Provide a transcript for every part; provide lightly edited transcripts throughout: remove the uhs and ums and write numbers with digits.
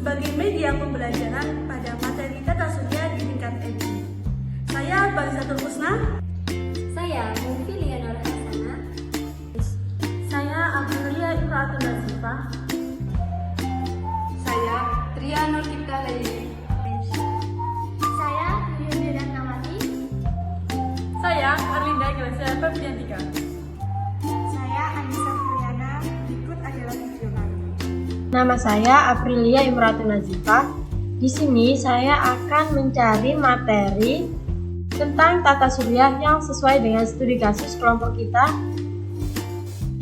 sebagai media pembelajaran pada materi tata surya di tingkat SD. Saya Barisatul Husna. Saya Mufilia Nur Hasana. Saya Aprilia Imraatun Nazifah. Saya Tria Nur Cipta Laili. Saya Yuni Ratnawati. Saya Arlinda Gracia Febriantika. Saya Anissa Fuliana. Berikut adalah video kami. Nama saya Aprilia Imraatun Nazifah. Di sini saya akan mencari materi tentang tata surya yang sesuai dengan studi kasus kelompok kita.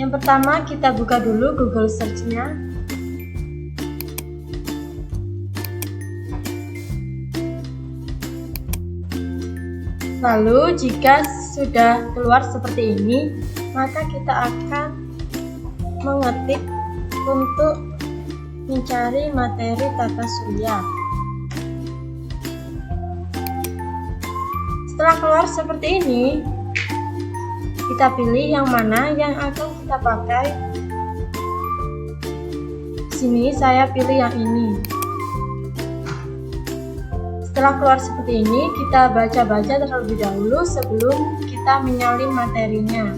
Yang pertama, kita buka dulu Google Search-nya. Lalu jika sudah keluar seperti ini, maka kita akan mengetik untuk mencari materi tata surya. Setelah keluar seperti ini, kita pilih yang mana yang akan kita pakai. Di sini saya pilih yang ini. Setelah keluar seperti ini, kita baca-baca terlebih dahulu sebelum kita menyalin materinya.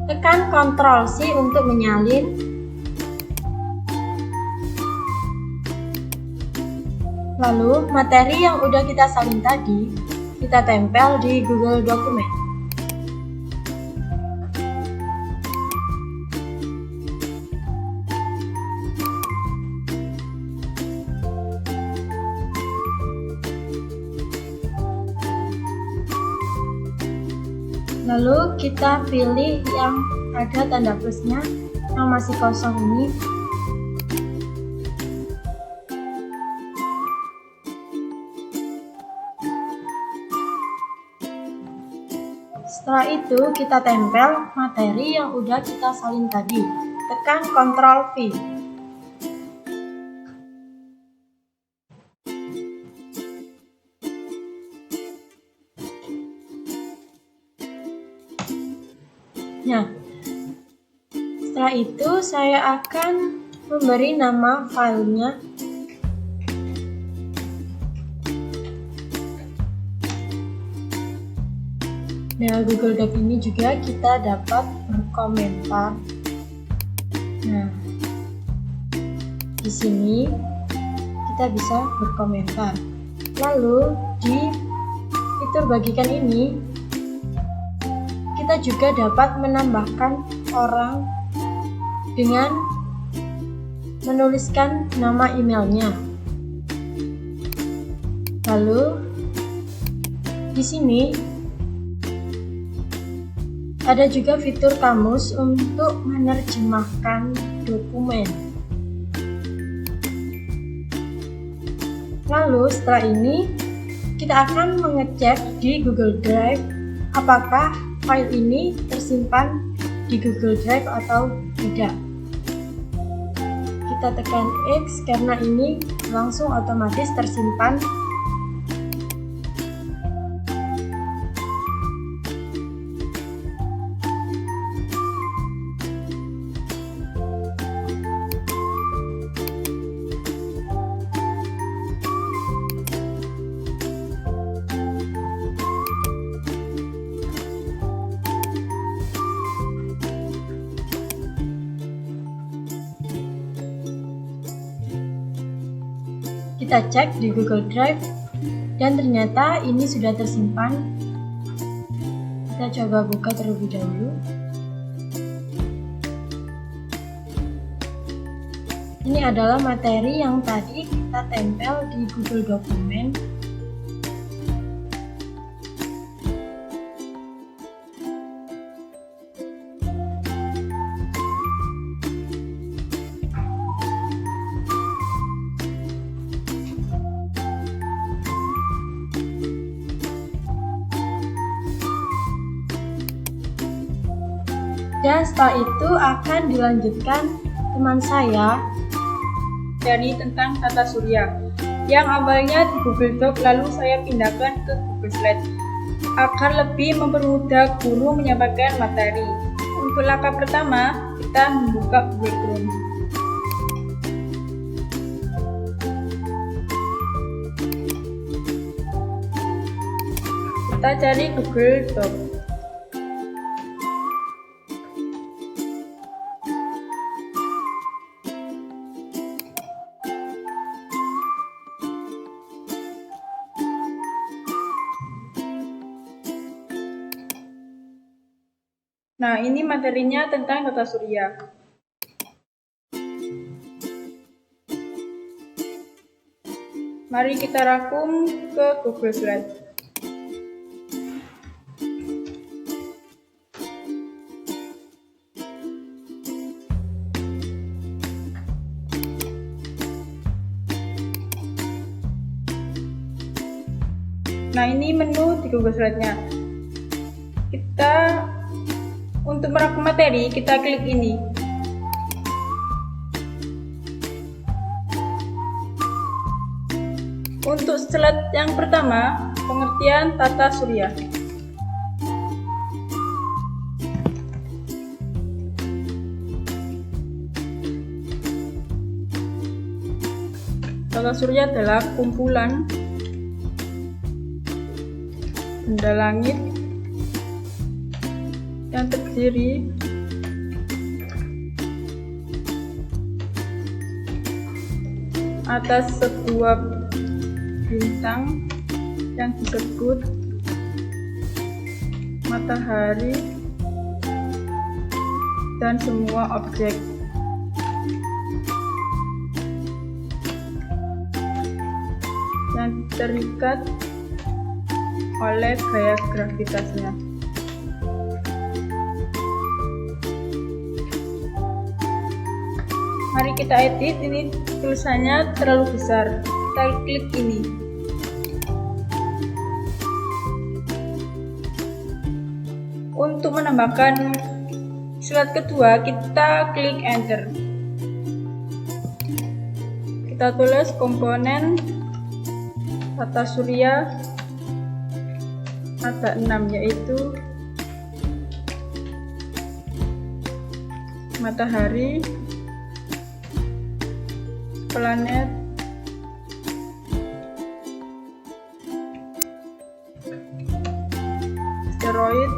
Tekan Ctrl C untuk menyalin. Lalu materi yang udah kita salin tadi kita tempel di Google Dokumen. Lalu kita pilih yang ada tanda plusnya, yang masih kosong ini. Setelah itu kita tempel materi yang udah kita salin tadi. Tekan Ctrl V. Nah, setelah itu saya akan memberi nama filenya. Nah, Google Doc ini juga kita dapat berkomentar. Nah, di sini kita bisa berkomentar. Lalu di fitur bagikan ini kita juga dapat menambahkan orang dengan menuliskan nama emailnya. Lalu di sini ada juga fitur kamus untuk menerjemahkan dokumen. Lalu setelah ini kita akan mengecek di Google Drive apakah file ini tersimpan di Google Drive atau tidak. Kita tekan X karena ini langsung otomatis tersimpan. Kita cek di Google Drive dan ternyata ini sudah tersimpan. Kita coba buka terlebih dahulu. Ini adalah materi yang tadi kita tempel di Google Dokumen. Dan setelah itu akan dilanjutkan teman saya dari tentang tata surya yang awalnya di Google Doc lalu saya pindahkan ke Google Slide agar lebih mempermudah guru menyampaikan materi. Untuk langkah pertama, kita membuka Google Chrome. Kita cari Google Doc. Nah, ini materinya tentang tata surya. Mari kita rangkum ke Google Slide. Nah, ini menu di Google Slide-nya. Untuk merangkum materi, kita klik ini. Untuk slide yang pertama, pengertian tata surya. Tata surya adalah kumpulan benda langit yang terdiri atas sebuah bintang yang disebut matahari dan semua objek yang terikat oleh gaya gravitasnya. Mari kita edit, ini tulisannya terlalu besar. Kita klik ini. Untuk menambahkan slide kedua, kita klik enter. Kita tulis komponen tata surya ada 6, yaitu matahari, planet, asteroid,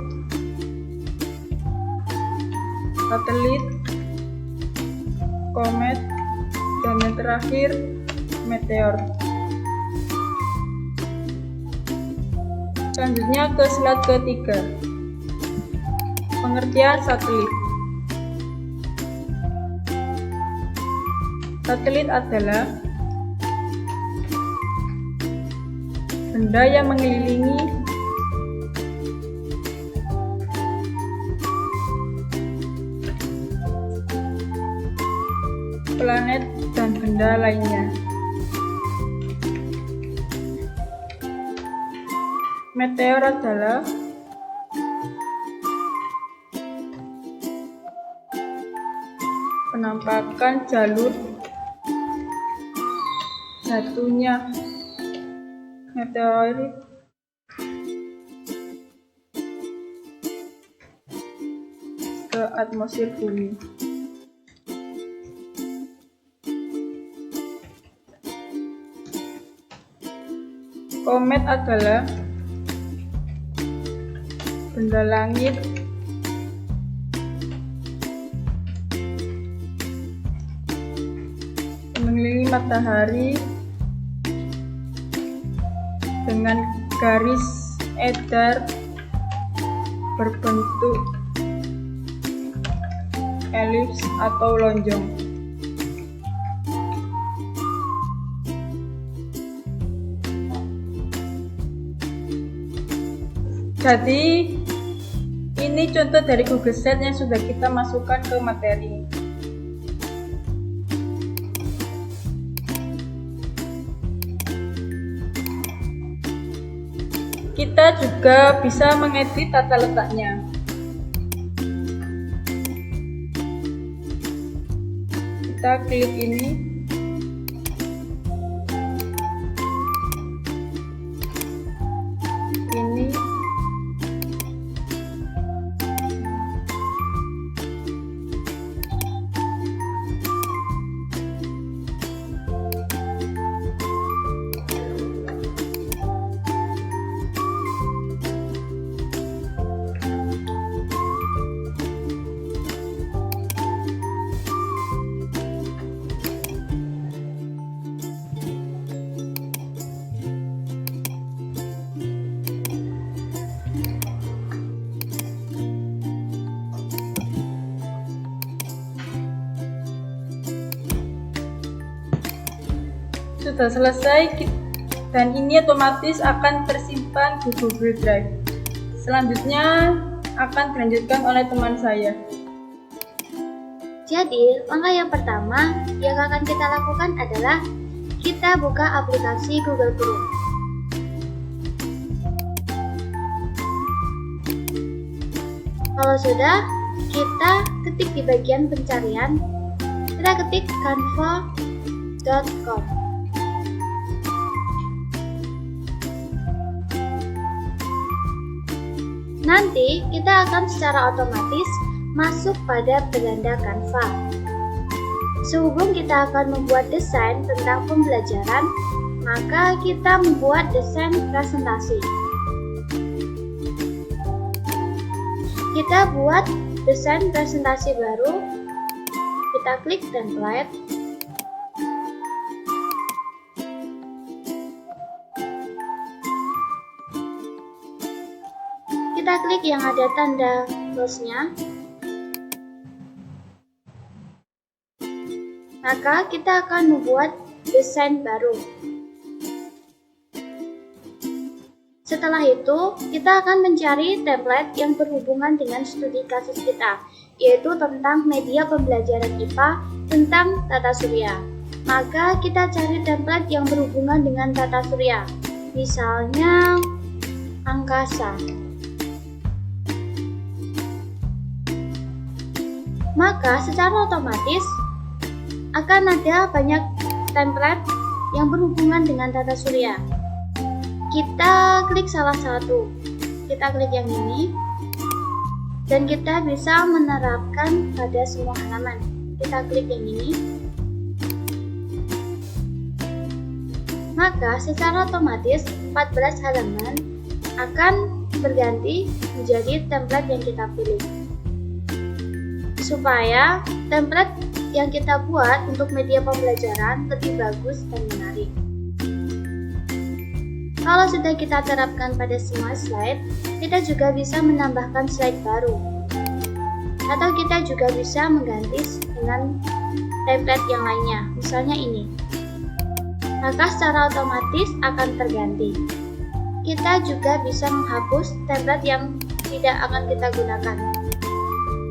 satelit, komet, dan yang terakhir meteor. Selanjutnya ke slide ketiga, pengertian satelit. Satelit adalah benda yang mengelilingi planet dan benda lainnya. Meteor adalah penampakan jalur jatuhnya meteorit ke atmosfer bumi. Komet adalah benda langit mengelilingi matahari dengan garis edar berbentuk elips atau lonjong. Jadi ini contoh dari Google Slide yang sudah kita masukkan ke materi. Kita juga bisa mengedit tata letaknya. kita klik ini. Ini. Sudah selesai dan ini otomatis akan tersimpan di Google Drive. Selanjutnya akan dilanjutkan oleh teman saya. Jadi, langkah yang pertama yang akan kita lakukan adalah kita buka aplikasi Google Chrome. Kalau sudah, kita ketik di bagian pencarian, kita ketik canva.com. Nanti kita akan secara otomatis masuk pada beranda Canva. Sehubung kita akan membuat desain tentang pembelajaran, maka kita membuat desain presentasi. Kita buat desain presentasi baru, kita klik template. Kita klik yang ada tanda plus-nya. Maka kita akan membuat desain baru. Setelah itu, kita akan mencari template yang berhubungan dengan studi kasus kita, yaitu tentang media pembelajaran IPA tentang tata surya. Maka kita cari template yang berhubungan dengan tata surya, misalnya angkasa. Maka secara otomatis akan ada banyak template yang berhubungan dengan tata surya. Kita klik salah satu, kita klik yang ini, dan kita bisa menerapkan pada semua halaman. Kita klik yang ini, maka secara otomatis 14 halaman akan berganti menjadi template yang kita pilih. Supaya template yang kita buat untuk media pembelajaran lebih bagus dan menarik. Kalau sudah kita terapkan pada semua slide, kita juga bisa menambahkan slide baru. Atau kita juga bisa mengganti dengan template yang lainnya, misalnya ini. Maka secara otomatis akan terganti. Kita juga bisa menghapus template yang tidak akan kita gunakan.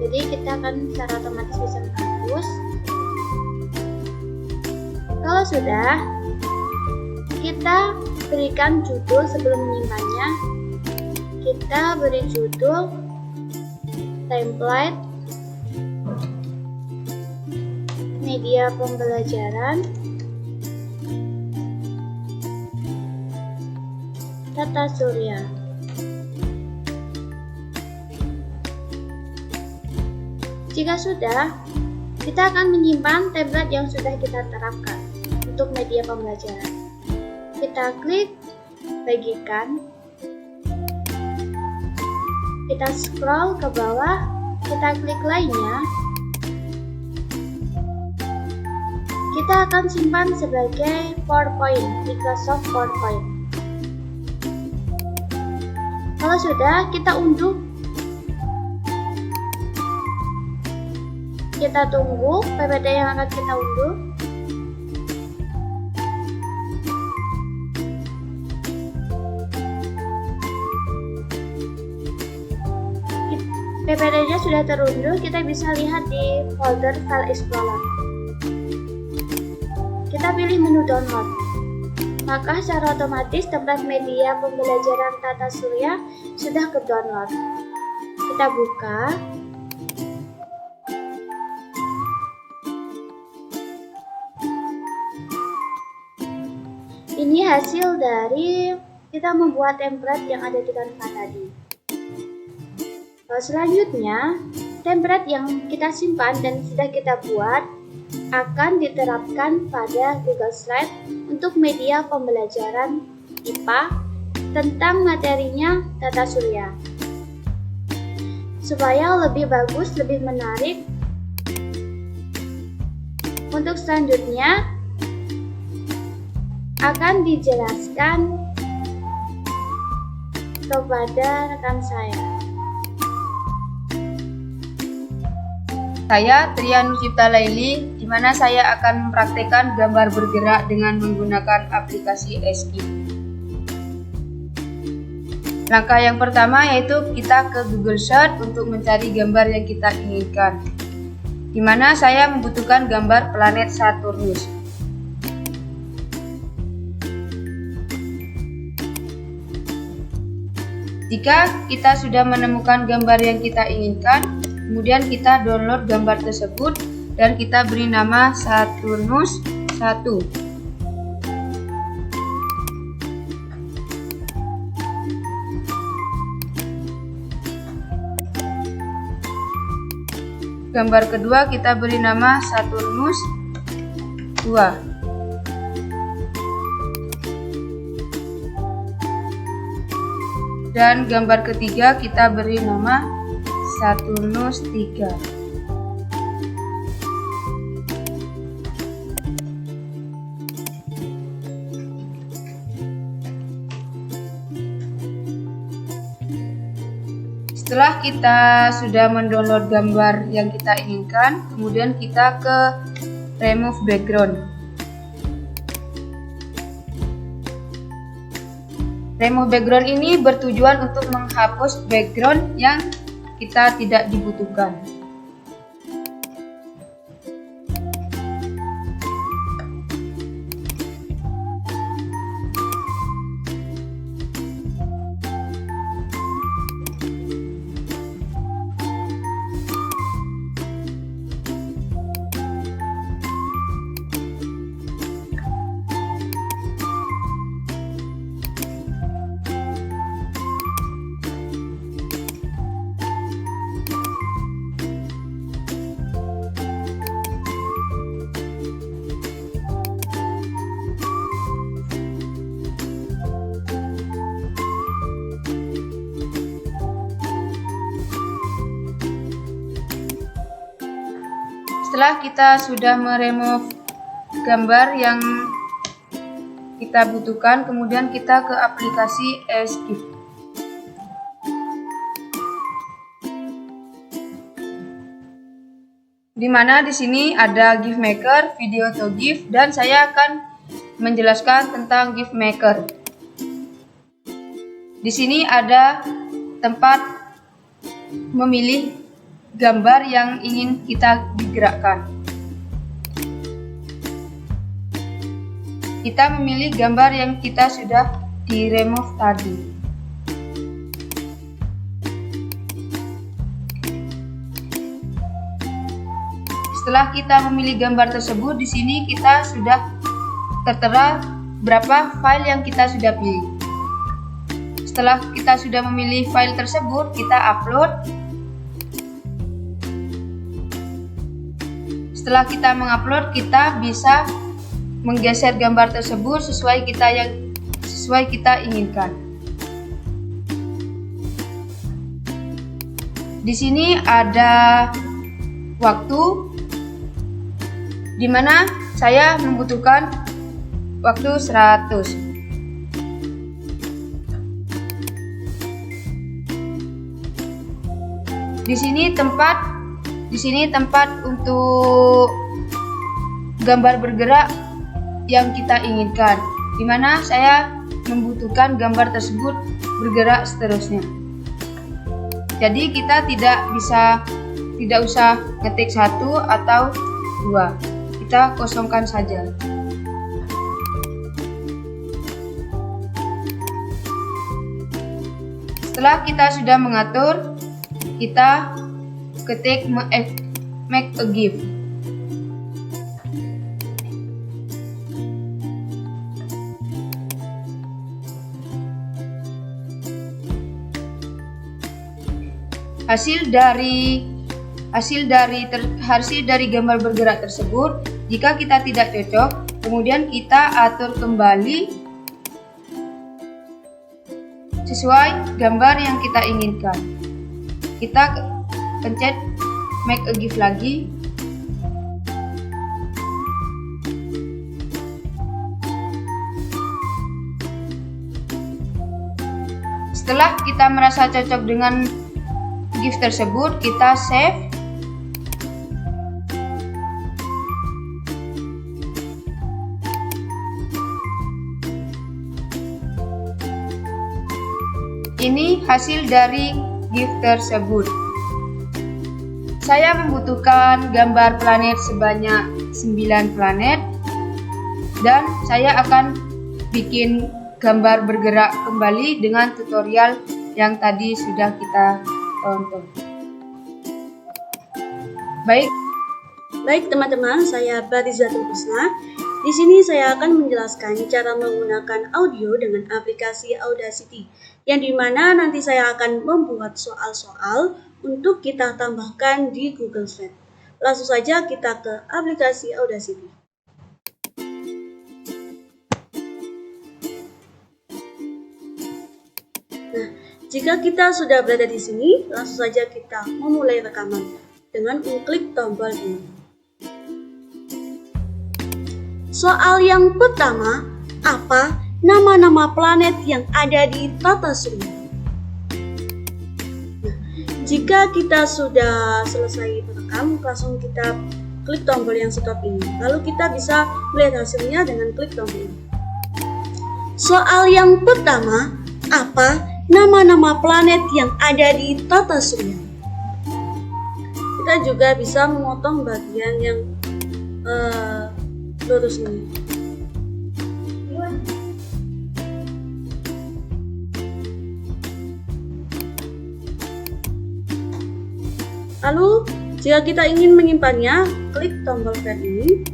Jadi kita akan secara otomatis bisa menghapus. Kalau sudah, kita berikan judul sebelum menyimpannya. Kita beri judul template media pembelajaran tata surya. Jika sudah, kita akan menyimpan template yang sudah kita terapkan untuk media pembelajaran. Kita klik bagikan, kita scroll ke bawah, kita klik lainnya. Kita akan simpan sebagai PowerPoint, Microsoft PowerPoint. Kalau sudah, kita unduh. Kita tunggu PPT yang akan kita unduh. PPT-nya sudah terunduh, kita bisa lihat di folder File Explorer. Kita pilih menu download. Maka secara otomatis template media pembelajaran tata surya sudah ke download. Kita buka. Ini hasil dari kita membuat template yang ada di Canva tadi. Selanjutnya, template yang kita simpan dan sudah kita buat akan diterapkan pada Google Slide untuk media pembelajaran IPA tentang materinya tata surya. Supaya lebih bagus, lebih menarik. Untuk selanjutnya akan dijelaskan kepada rekan saya. Saya Trianus Cipta Laili, di mana saya akan mempraktekkan gambar bergerak dengan menggunakan aplikasi Eskif. Langkah yang pertama yaitu kita ke Google Search untuk mencari gambar yang kita inginkan, di mana saya membutuhkan gambar planet Saturnus. Jika kita sudah menemukan gambar yang kita inginkan, kemudian kita download gambar tersebut dan kita beri nama Saturnus 1. Gambar kedua kita beri nama Saturnus 2. Dan gambar ketiga kita beri nama Saturnus 3. Setelah kita sudah mendownload gambar yang kita inginkan, kemudian kita ke remove background. Remove background ini bertujuan untuk menghapus background yang kita tidak dibutuhkan. Setelah kita sudah meremove gambar yang kita butuhkan, kemudian kita ke aplikasi Eskif. Di mana di sini ada GIF Maker, Video to GIF, dan saya akan menjelaskan tentang GIF Maker. Di sini ada tempat memilih gambar yang ingin kita digerakkan. Kita memilih gambar yang kita sudah di-remove tadi. Setelah kita memilih gambar tersebut, di sini kita sudah tertera berapa file yang kita sudah pilih. Setelah kita sudah memilih file tersebut, kita upload. Setelah kita mengupload, kita bisa menggeser gambar tersebut sesuai kita inginkan. Di sini ada waktu, di mana saya membutuhkan waktu 100. Di sini tempat untuk gambar bergerak yang kita inginkan, di mana saya membutuhkan gambar tersebut bergerak seterusnya. Jadi kita tidak usah ketik 1 atau 2, kita kosongkan saja. Setelah kita sudah mengatur, kita ketik make a GIF. hasil dari gambar bergerak tersebut. Jika kita tidak cocok, kemudian kita atur kembali sesuai gambar yang kita inginkan. Kita pencet make a GIF lagi. Setelah kita merasa cocok dengan GIF tersebut, kita save. Ini hasil dari GIF tersebut. Saya membutuhkan gambar planet sebanyak 9 planet, dan saya akan bikin gambar bergerak kembali dengan tutorial yang tadi sudah kita tonton. Baik teman-teman, saya Barizatul Husna. Di sini saya akan menjelaskan cara menggunakan audio dengan aplikasi Audacity, yang dimana nanti saya akan membuat soal-soal untuk kita tambahkan di Google Slide. Langsung saja kita ke aplikasi Audacity. Nah, jika kita sudah berada di sini, langsung saja kita memulai rekaman dengan mengklik tombol ini. Soal yang pertama, apa nama-nama planet yang ada di tata surya? Nah, jika kita sudah selesai merekam, langsung kita klik tombol yang stop ini. Lalu kita bisa melihat hasilnya dengan klik tombol ini. Soal yang pertama, apa nama-nama planet yang ada di tata surya? Kita juga bisa memotong bagian yang lurus ini. Lalu jika kita ingin menyimpannya, klik tombol file ini,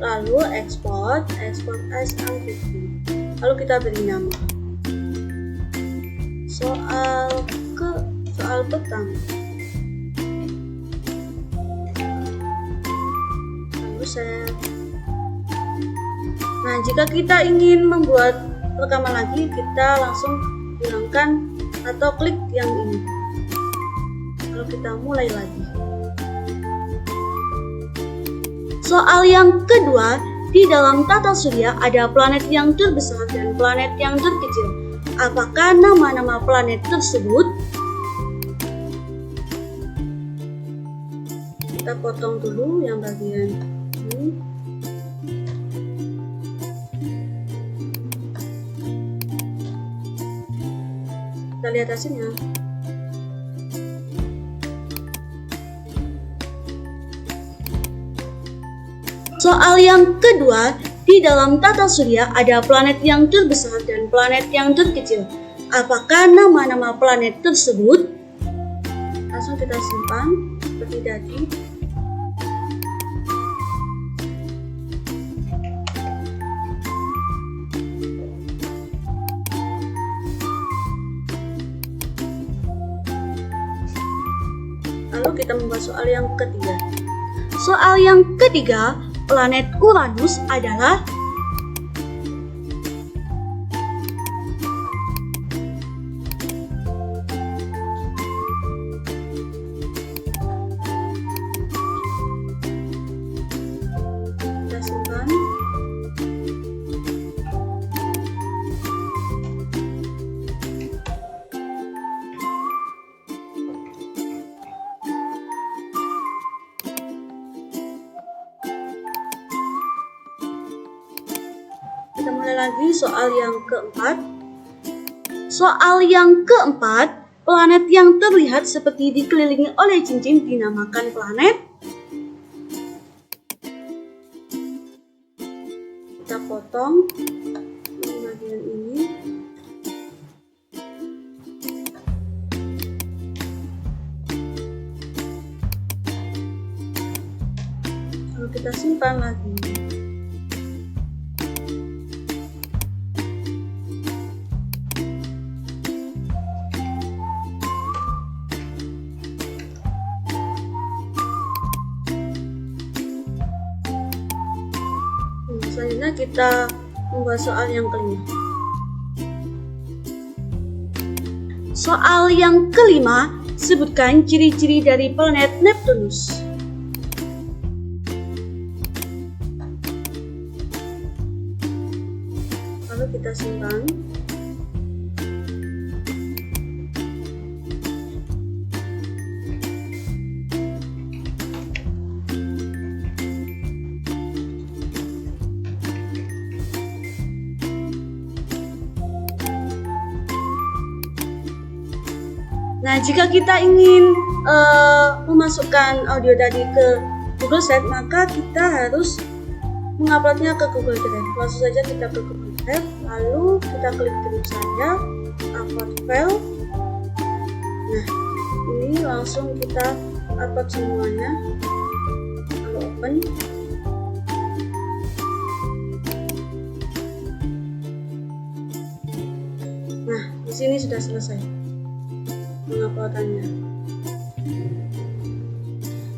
lalu export as MP3. Lalu kita beri nama. Soal pertama. Lalu Nah, jika kita ingin membuat rekaman lagi, kita langsung hilangkan atau klik yang ini. Lalu kita mulai lagi. Soal yang kedua, di dalam tata surya ada planet yang terbesar dan planet yang terkecil. Apakah nama-nama planet tersebut? Kita potong dulu yang bagian ini. Kita lihat hasilnya. Soal yang kedua, di dalam tata surya ada planet yang terbesar dan planet yang terkecil. Apakah nama-nama planet tersebut? Langsung kita simpan seperti tadi. Lalu kita membuat soal yang ketiga. Soal yang ketiga, planet Uranus adalah kita simpan. Kita mulai lagi soal yang keempat. Soal yang keempat, planet yang terlihat seperti dikelilingi oleh cincin dinamakan planet. Kita potong bagian ini. Lalu kita simpan lagi. Selanjutnya kita membuat soal yang kelima. Soal yang kelima, sebutkan ciri-ciri dari planet Neptunus. Lalu kita simpan. Nah, jika kita ingin memasukkan audio tadi ke Google Slide, maka kita harus menguploadnya ke Google Drive. Langsung saja kita ke Google Drive, lalu kita klik terus saja upload file. Nah, ini langsung kita upload semuanya. Lalu open. Nah, di sini sudah selesai penguploadannya.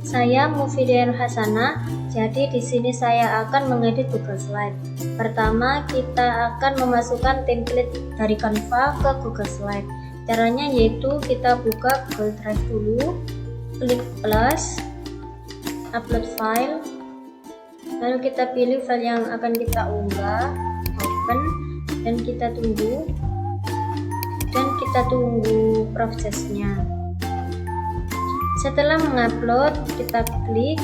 Saya Mufidian Hasanah. Jadi di sini saya akan mengedit Google Slide. Pertama, kita akan memasukkan template dari Canva ke Google Slide. Caranya yaitu kita buka Google Drive dulu, klik plus, upload file, lalu kita pilih file yang akan kita unggah, open, dan kita tunggu prosesnya. Setelah mengupload, kita klik,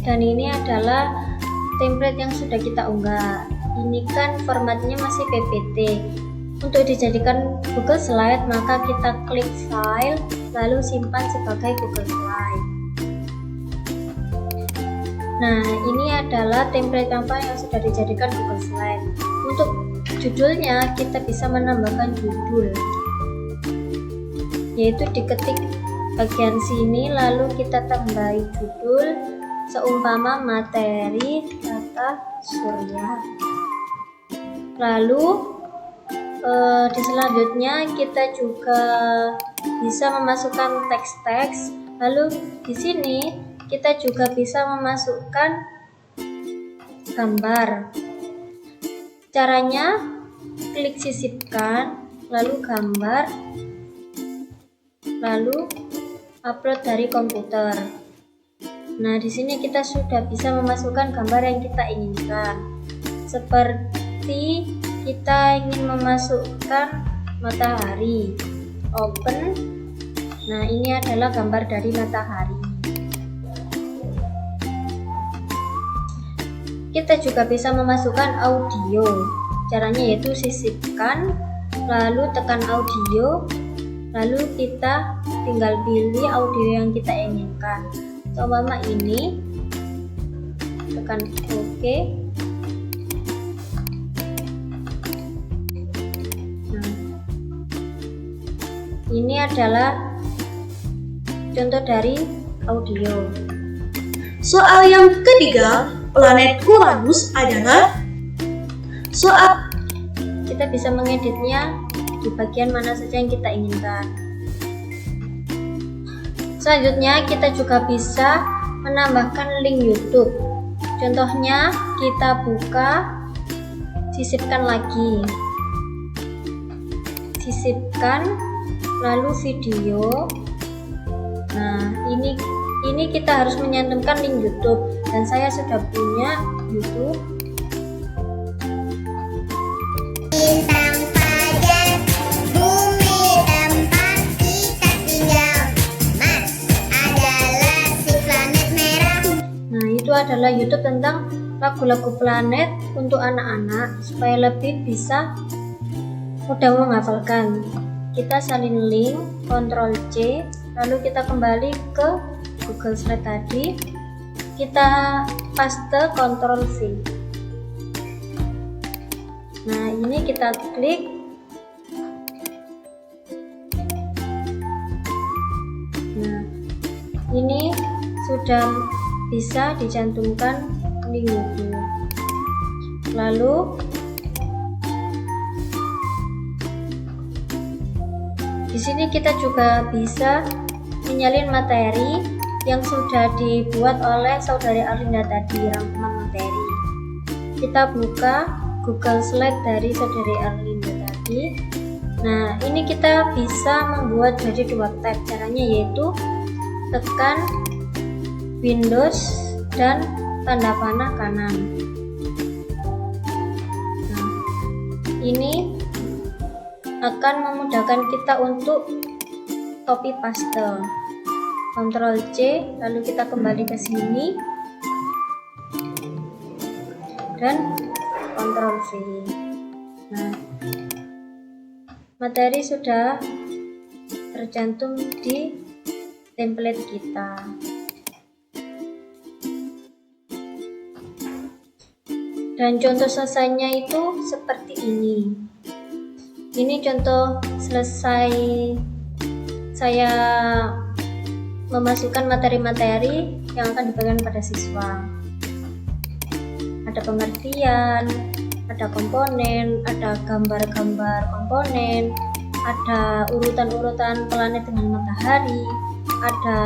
dan ini adalah template yang sudah kita unggah. Ini kan formatnya masih PPT. Untuk dijadikan Google Slide, maka kita klik file, lalu simpan sebagai Google Slide. Nah, ini adalah template Canva yang sudah dijadikan Google Slide. Untuk judulnya, kita bisa menambahkan judul, yaitu diketik bagian sini, lalu kita tambahi judul seumpama materi tata surya. Lalu di selanjutnya kita juga bisa memasukkan teks-teks. Lalu di sini kita juga bisa memasukkan gambar. Caranya klik sisipkan, lalu gambar, lalu upload dari komputer. Nah, di sini kita sudah bisa memasukkan gambar yang kita inginkan. Seperti kita ingin memasukkan matahari, open. Nah, ini adalah gambar dari matahari. Kita juga bisa memasukkan audio. Caranya yaitu sisipkan, lalu tekan audio, lalu kita tinggal pilih audio yang kita inginkan. Contohnya ini, tekan OK. Nah, ini adalah contoh dari audio. Soal yang ketiga, planet Uranus adalah soal. Kita bisa mengeditnya di bagian mana saja yang kita inginkan. Selanjutnya kita juga bisa menambahkan link YouTube. Contohnya kita buka, sisipkan lagi, sisipkan, lalu video. Nah, ini kita harus menyantumkan link YouTube, dan saya sudah punya YouTube. Bintang fajar, bumi tempat kita tinggal. Mars adalah si planet merah. Nah, itu adalah YouTube tentang lagu-lagu planet untuk anak-anak supaya lebih bisa mudah menghafalkan. Kita salin link, Ctrl C, lalu kita kembali ke Google Slide tadi. Kita paste, Ctrl V. Nah, ini kita klik. Nah, ini sudah bisa dicantumkan link YouTube. Lalu di sini kita juga bisa menyalin materi. yang sudah dibuat oleh saudari Arlinda tadi, rangkuman materi. Kita buka Google Slide dari saudari Arlinda tadi. Nah, ini kita bisa membuat jadi 2 tab. Caranya yaitu tekan Windows dan tanda panah kanan. Nah, ini akan memudahkan kita untuk copy paste. Ctrl C, lalu kita kembali ke sini dan Ctrl V. Nah, materi sudah tercantum di template kita. Dan contoh selesainya itu seperti ini. Ini contoh selesai saya memasukkan materi-materi yang akan diberikan pada siswa. Ada pengertian, ada komponen, ada gambar-gambar komponen, ada urutan-urutan planet dengan matahari, ada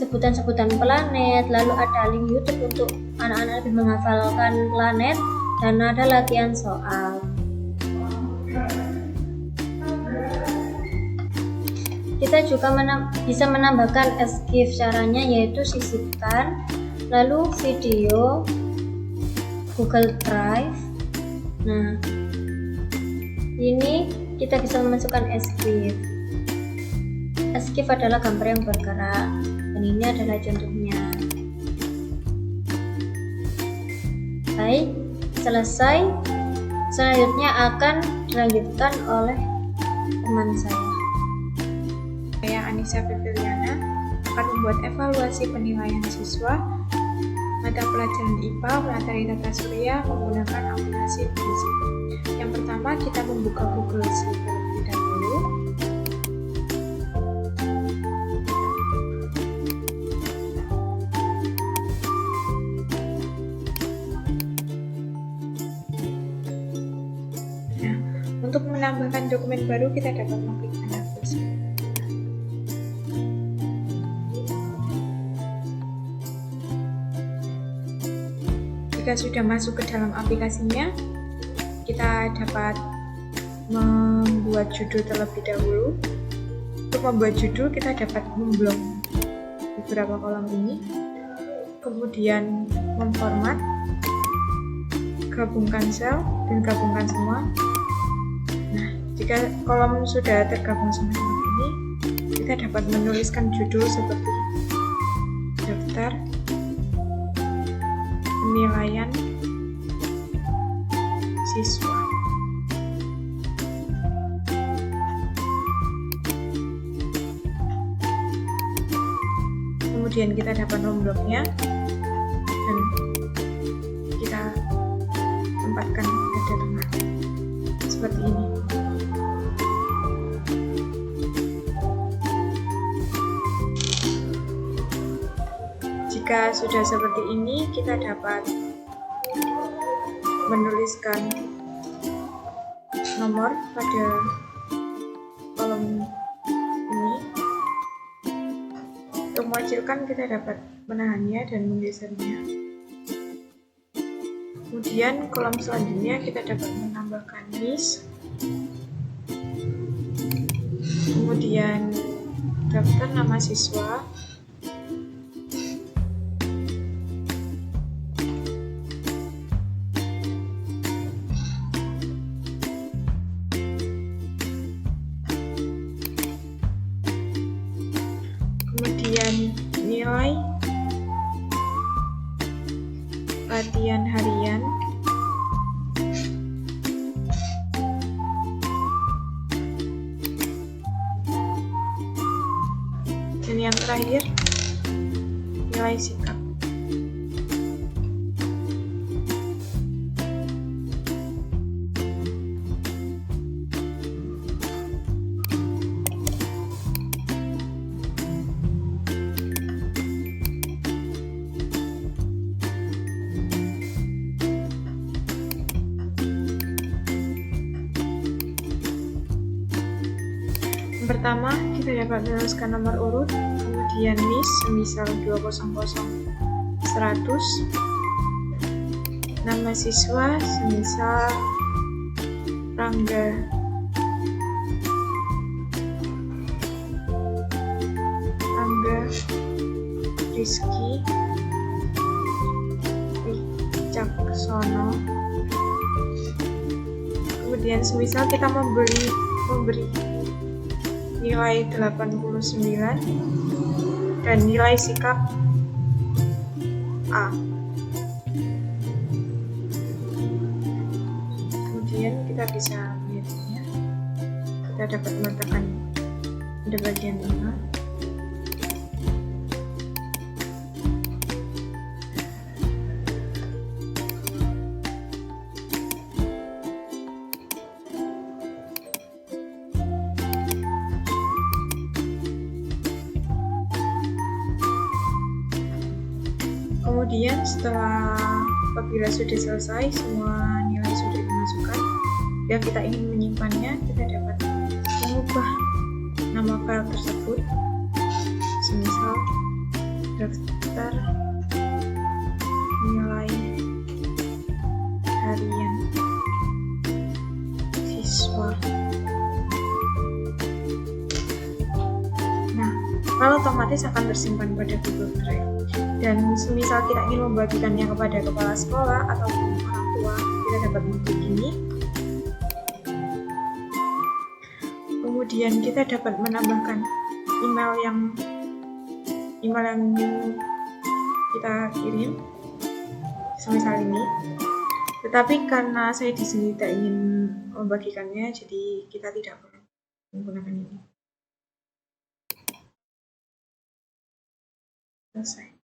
sebutan-sebutan planet, lalu ada link YouTube untuk anak-anak lebih menghafalkan planet, dan ada latihan soal. Kita juga bisa menambahkan escape. Caranya yaitu sisipkan, lalu video, Google Drive. Nah, ini kita bisa memasukkan escape. Escape adalah gambar yang bergerak, dan ini adalah contohnya. Baik, selesai. Selanjutnya akan dilanjutkan oleh teman saya. Saya Anissa Febriana akan membuat evaluasi penilaian siswa mata pelajaran IPA materi tata surya menggunakan aplikasi Google. Yang pertama, kita membuka Google Sheet terlebih dahulu. Nah, untuk menambahkan dokumen baru, kita dapat mengklik menghapus. Jika sudah masuk ke dalam aplikasinya, kita dapat membuat judul terlebih dahulu. Untuk membuat judul, kita dapat memblok beberapa kolom ini, kemudian memformat, gabungkan sel, dan gabungkan semua. Nah, jika kolom sudah tergabung semua ini, kita dapat menuliskan judul seperti daftar penilaian siswa. Kemudian kita dapat membloknya dan kita tempatkan pada tengah seperti ini. Jika sudah seperti ini, kita dapat menuliskan nomor pada kolom ini. Untuk mengecilkan, kita dapat menahannya dan menggesernya. Kemudian kolom selanjutnya kita dapat menambahkan list, kemudian daftar nama siswa, kemudian nilai latihan harian, dan yang terakhir nilai sikap. Pertama, kita dapat menuliskan nomor urut, kemudian NIS semisal 200 100, nama siswa semisal Rangga, Rizky Wicaksono. Kemudian semisal kita memberi nilai 89 dan nilai sikap A. Kemudian kita bisa melihatnya. Kita dapat meletakkan pada bagian 5. Kemudian setelah apabila sudah selesai semua nilai sudah dimasukkan dan kita ingin menyimpannya, kita dapat mengubah nama file tersebut semisal daftar nilai harian siswa. Nah, file otomatis akan tersimpan pada Google Drive. Dan semisal kita ingin membagikannya kepada kepala sekolah ataupun orang tua, kita dapat mengklik ini. Kemudian kita dapat menambahkan email yang kita kirim, semisal ini. Tetapi karena saya di sini tidak ingin membagikannya, jadi kita tidak perlu menggunakan ini. Selesai.